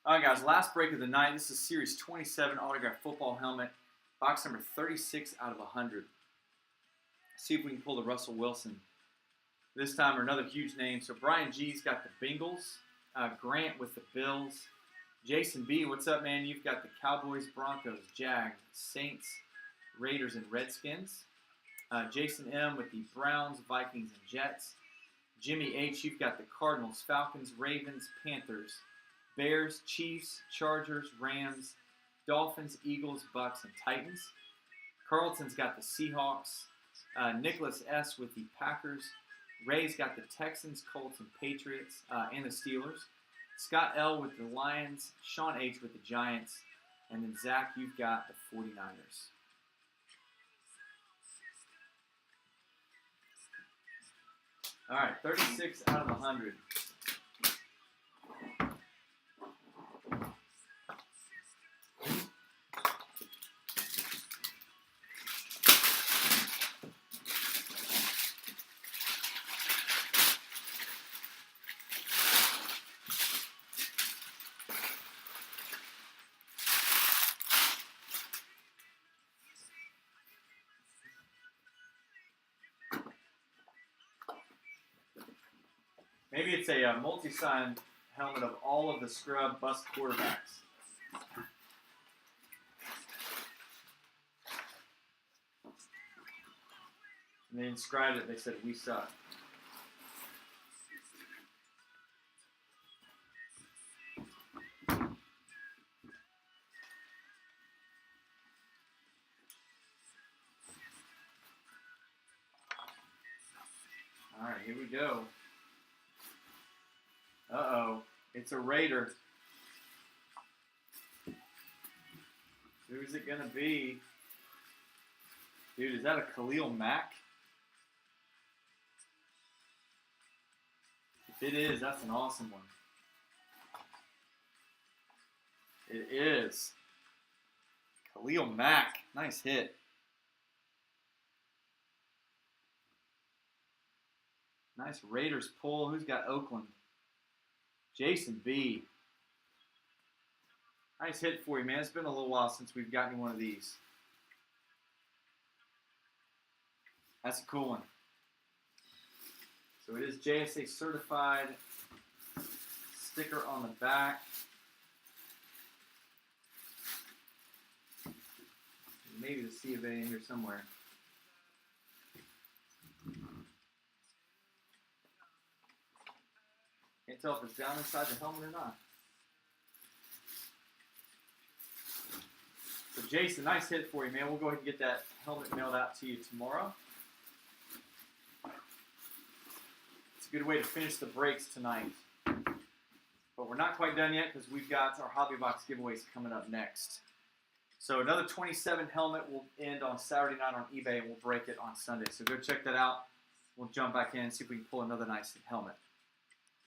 All right, guys, last break of the night. This is Series 27 autographed football helmet, box number 36 out of 100. See if we can pull the Russell Wilson this time, or another huge name. So Brian G's got the Bengals, Grant with the Bills, Jason B, what's up, man? You've got the Cowboys, Broncos, Jags, Saints, Raiders, and Redskins. Jason M with the Browns, Vikings, and Jets. Jimmy H, you've got the Cardinals, Falcons, Ravens, Panthers, Bears, Chiefs, Chargers, Rams, Dolphins, Eagles, Bucks, and Titans. Carlton's got the Seahawks. Nicholas S with the Packers. Ray's got the Texans, Colts, and Patriots, and the Steelers. Scott L with the Lions. Sean H with the Giants. And then Zach, you've got the 49ers. All right, 36 out of 100. Maybe it's a multi-sign helmet of all of the scrub bust quarterbacks. And they inscribed it, they said, "We suck." All right, here we go. Uh-oh, it's a Raider. Who's it going to be? Dude, is that a Khalil Mack? If it is, that's an awesome one. It is. Khalil Mack. Nice hit. Nice Raiders pull. Who's got Oakland? Jason B. Nice hit for you, man. It's been a little while since we've gotten one of these. That's a cool one. So it is JSA certified. Sticker on the back. Maybe the C of A in here somewhere. Can't tell if it's down inside the helmet or not. So Jason, nice hit for you, man. We'll go ahead and get that helmet mailed out to you tomorrow. It's a good way to finish the breaks tonight. But we're not quite done yet because we've got our Hobby Box giveaways coming up next. So another 27 helmet will end on Saturday night on eBay, and we'll break it on Sunday. So go check that out. We'll jump back in and see if we can pull another nice helmet.